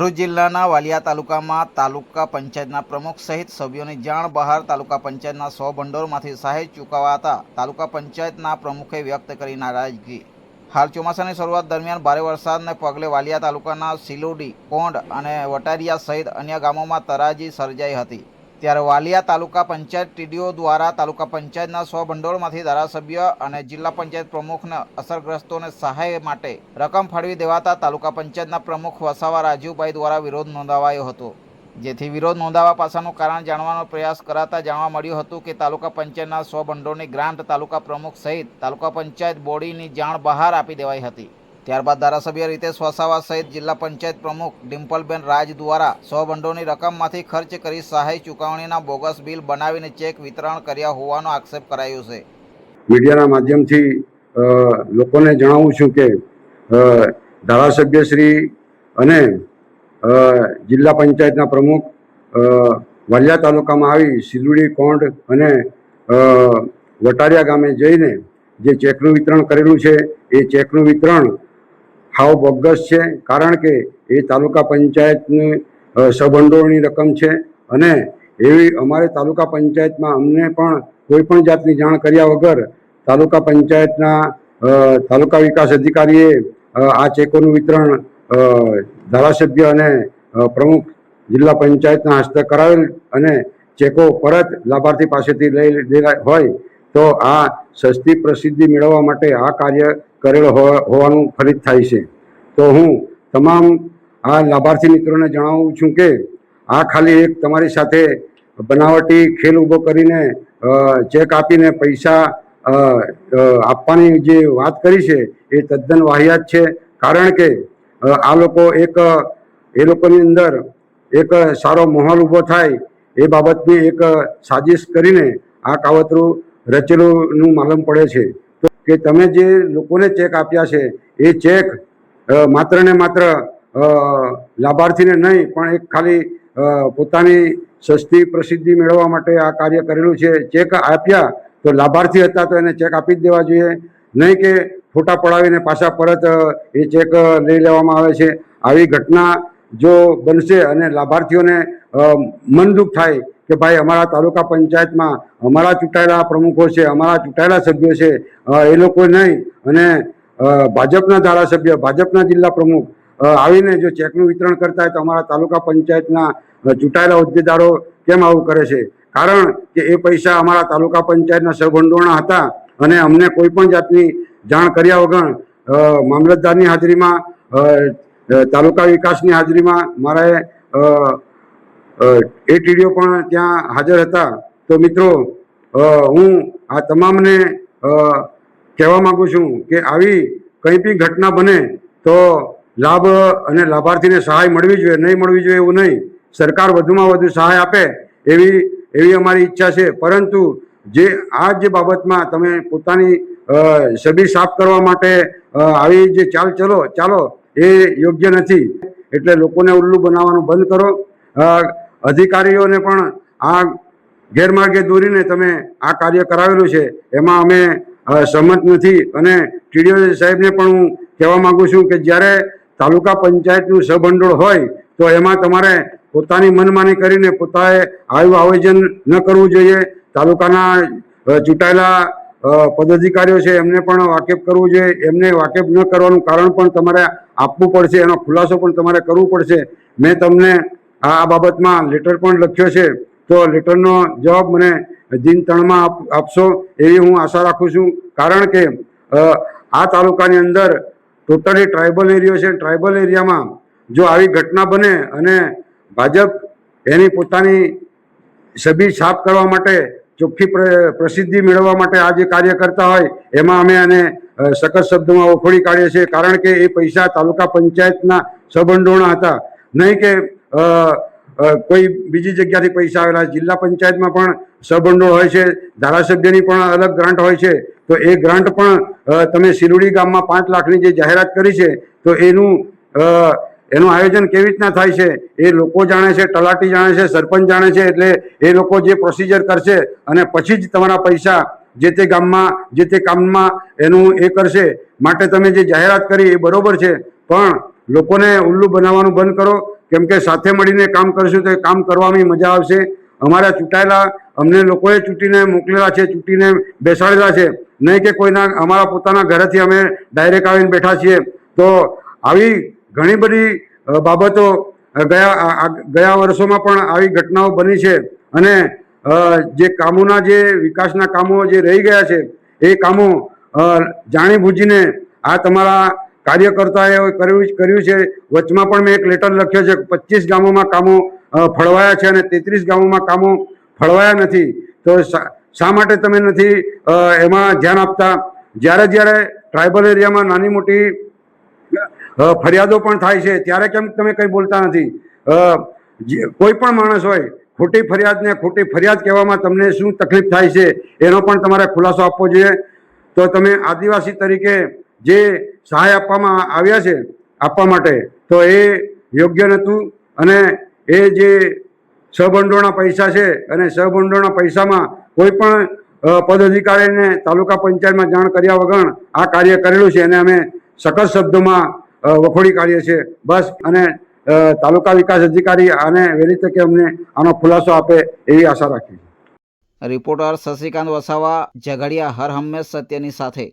ભરૂચ જિલ્લાના વાલિયા તાલુકામાં તાલુકા પંચાયતના પ્રમુખ સહિત સભ્યોની જાણ બહાર તાલુકા પંચાયતના 100 ભંડોળમાંથી સહાય ચૂકવાતા તાલુકા પંચાયતના પ્રમુખે વ્યક્ત કરી નારાજગી। હાલ ચોમાસાની શરૂઆત દરમિયાન ભારે વરસાદને પગલે વાલિયા તાલુકાના સિલોડી, કોંડ અને વટારિયા સહિત અન્ય ગામોમાં તરાજી સર્જાઈ હતી। ત્યારે વાલિયા તાલુકા પંચાયત ટીડીઓ દ્વારા તાલુકા પંચાયતના 100 ભંડોળમાંથી ધારાસભ્ય અને જિલ્લા પંચાયત પ્રમુખને અસરગ્રસ્તોને સહાય માટે રકમ ફાળવી દેવાતા તાલુકા પંચાયતના પ્રમુખ વસાવા રાજુભાઈ દ્વારા વિરોધ નોંધાવાયો હતો। જેથી વિરોધ નોંધાવા પાછળનું કારણ જાણવાનો પ્રયાસ કરાતા જાણવા મળ્યું હતું કે તાલુકા પંચાયતના 100 ભંડોળની ગ્રાન્ટ તાલુકા પ્રમુખ સહિત તાલુકા પંચાયત બોડીની જાણ બહાર આપી દેવાઈ હતી। ત્યારબાદ ધારાસભ્ય રીતેશ વસાવા સહિત જિલ્લા પંચાયત પ્રમુખ ડિમ્પલબેન રાજ દ્વારા 100 ભંડોળની રકમમાંથી ખર્ચ કરી સહાય ચૂકવણીના બોગસ બિલ બનાવીને ચેક વિતરણ કર્યા હોવાનો આક્ષેપ કરાયો છે। મીડિયાના માધ્યમથી લોકોને જણાવું છું કે ધારાસભ્યશ્રી અને જિલ્લા પંચાયતના પ્રમુખ વાલિયા તાલુકામાં આવી સિલુડી, કોંડ અને વટારિયા ગામે જઈને જે ચેકનું વિતરણ કરેલું છે એ ચેકનું વિતરણ હાવ બોગસ છે। કારણ કે એ તાલુકા પંચાયતની સભંડોળની રકમ છે અને એવી અમારે તાલુકા પંચાયતમાં અમને પણ કોઈ પણ જાતની જાણ કર્યા વગર તાલુકા પંચાયતના તાલુકા વિકાસ અધિકારીએ આ ચેકોનું વિતરણ ધારાસભ્ય અને પ્રમુખ જિલ્લા પંચાયતના હસ્તે કરાવેલ અને ચેકો પરત લાભાર્થી પાસેથી લઈ હોય તો આ સસ્તી પ્રસિદ્ધિ મેળવવા માટે આ કાર્ય કરેલ હોવાનું ફલિત થાય છે। તો હું તમામ આ લાભાર્થી મિત્રોને જણાવું છું કે આ ખાલી એક તમારી સાથે બનાવટી ખેલ ઊભો કરીને ચેક આપીને પૈસા આપવાની જે વાત કરી છે એ તદ્દન વાહિયાત છે। કારણ કે આ લોકો એ લોકોની અંદર એક સારો માહોલ ઊભો થાય એ બાબતની એક સાજિશ કરીને આ કાવતરું રચેલુંનું માલુમ પડે છે। તો કે તમે જે લોકોને ચેક આપ્યા છે એ ચેક માત્ર ને માત્ર લાભાર્થીને નહીં પણ એક ખાલી પોતાની સસ્તી પ્રસિદ્ધિ મેળવવા માટે આ કાર્ય કરેલું છે। ચેક આપ્યા તો લાભાર્થી હતા તો એને ચેક આપી જ દેવા જોઈએ, નહીં કે ફોટા પડાવીને પાછા પરત એ ચેક લઈ લેવામાં આવે છે। આવી ઘટના જો બનશે અને લાભાર્થીઓને મન દુઃખ થાય કે ભાઈ અમારા તાલુકા પંચાયતમાં અમારા ચૂંટાયેલા પ્રમુખો છે, અમારા ચૂંટાયેલા સભ્યો છે, એ લોકો નહીં અને ભાજપના ધારાસભ્ય, ભાજપના જિલ્લા પ્રમુખ આવીને જો ચેકનું વિતરણ કરતા હોય તો અમારા તાલુકા પંચાયતના ચૂંટાયેલા હોદ્દેદારો કેમ આવું કરે છે? કારણ કે એ પૈસા અમારા તાલુકા પંચાયતના સહભંડોળના હતા અને અમને કોઈ પણ જાતની જાણ કર્યા વગર મામલતદારની હાજરીમાં, તાલુકા વિકાસની હાજરીમાં મારે એ ટીડીઓ પણ ત્યાં હાજર હતા। તો મિત્રો, હું આ તમામને કહેવા માગું છું કે આવી કંઈ બી ઘટના બને તો લાભ અને લાભાર્થીને સહાય મળવી જોઈએ, નહીં મળવી જોઈએ એવું નહીં, સરકાર વધુમાં વધુ સહાય આપે એવી અમારી ઈચ્છા છે। પરંતુ જે બાબતમાં તમે પોતાની છબી સાફ કરવા માટે આવી જે ચાલો એ યોગ્ય નથી। એટલે લોકોને ઉલ્લુ બનાવવાનું બંધ કરો। અધિકારીઓને પણ આ ગેરમાર્ગે દોરીને તમે આ કાર્ય કરાવેલું છે એમાં અમે સહમત નથી અને ટીડીઓ સાહેબને પણ હું કહેવા માગું છું કે જ્યારે તાલુકા પંચાયતનું સભંડોળ હોય તો એમાં તમારે પોતાની મનમાની કરીને પોતાએ આવું આયોજન ન કરવું જોઈએ। તાલુકાના ચૂંટાયેલા પદાધિકારીઓ છે એમને પણ વાકેફ કરવું જોઈએ। એમને વાકેફ ન કરવાનું કારણ પણ તમારે આપવું પડશે, એનો ખુલાસો પણ તમારે કરવું પડશે। મેં તમને આ બાબતમાં લેટર પણ લખ્યો છે, તો લેટરનો જવાબ મને દિન 3માં આપશો એવી હું આશા રાખું છું। કારણ કે આ તાલુકાની અંદર ટોટલી ટ્રાઇબલ એરિયો છે। ટ્રાઇબલ એરિયામાં જો આવી ઘટના બને અને ભાજપ એની પોતાની છબી સાફ કરવા માટે, ચોખ્ખી પ્રસિદ્ધિ મેળવવા માટે આ જે કાર્ય કરતા હોય એમાં અમે એને સખત શબ્દોમાં વખોડી કાઢીએ છીએ। કારણ કે એ પૈસા તાલુકા પંચાયતના સભંડોળના હતા, નહીં કે કોઈ બીજી જગ્યાથી પૈસા આવેલા। જિલ્લા પંચાયતમાં પણ સભંડોળ હોય છે, ધારાસભ્યની પણ અલગ ગ્રાન્ટ હોય છે। તો એ ગ્રાન્ટ પણ તમે સિલુડી ગામમાં 5 લાખની જે જાહેરાત કરી છે તો એનું આયોજન કેવી રીતના થાય છે એ લોકો જાણે છે, તલાટી જાણે છે, સરપંચ જાણે છે। એટલે એ લોકો જે પ્રોસિજર કરશે અને પછી જ તમારા પૈસા જે તે ગામમાં જે તે કામમાં એનું એ કરશે। માટે તમે જે જાહેરાત કરી એ બરોબર છે, પણ લોકોને ઉલ્લુ બનાવવાનું બંધ કરો। કેમ કે સાથે મળીને કામ કરશું તો એ કામ કરવામાં મજા આવશે. અમારા ચૂંટાયેલા અમને લોકોએ ચૂંટીને મોકલેલા છે, ચૂંટીને બેસાડેલા છે, નહીં કે કોઈના અમારા પોતાના ઘરેથી અમે ડાયરેક્ટ આવીને બેઠા છીએ. તો આવી ઘણી બધી બાબતો ગયા વર્ષોમાં પણ આવી ઘટનાઓ બની છે અને જે કામોના જે વિકાસના કામો જે રહી ગયા છે એ કામો જાણીબૂજીને આ તમારા કાર્યકર્તાએ કર્યું છે. વચમાં પણ મેં એક લેટર લખ્યો છે, 25 ગામોમાં કામો ફળવાયા છે અને 33 ગામોમાં કામો ફળવાયા નથી. તો શા માટે તમે નથી એમાં ધ્યાન આપતા? જ્યારે ટ્રાઇબલ એરિયામાં નાની મોટી ફરિયાદો પણ થાય છે ત્યારે કેમ તમે કંઈ બોલતા નથી? કોઈ પણ માણસ હોય, ખોટી ફરિયાદ કહેવામાં તમને શું તકલીફ થાય છે એનો પણ તમારે ખુલાસો આપવો જોઈએ. તો તમે આદિવાસી તરીકે જે સહાય આપવા માટે તો એ યોગ્ય નહોતું અને એ જે સહભંડોળના પૈસા છે અને સહભંડોળના પૈસામાં કોઈ પણ પદાધિકારીને તાલુકા પંચાયતમાં જાણ કર્યા વગર આ કાર્ય કરેલું છે અને અમે સખત શબ્દોમાં વખોડી કાઢીએ છીએ. બસ અને તાલુકા વિકાસ અધિકારી આને વહેલી તકે અમને આનો ખુલાસો આપે એવી આશા રાખીએ છીએ. રિપોર્ટર શશિકાંત વસાવા, ઝઘડિયા, હર હંમેશ સત્યની સાથે.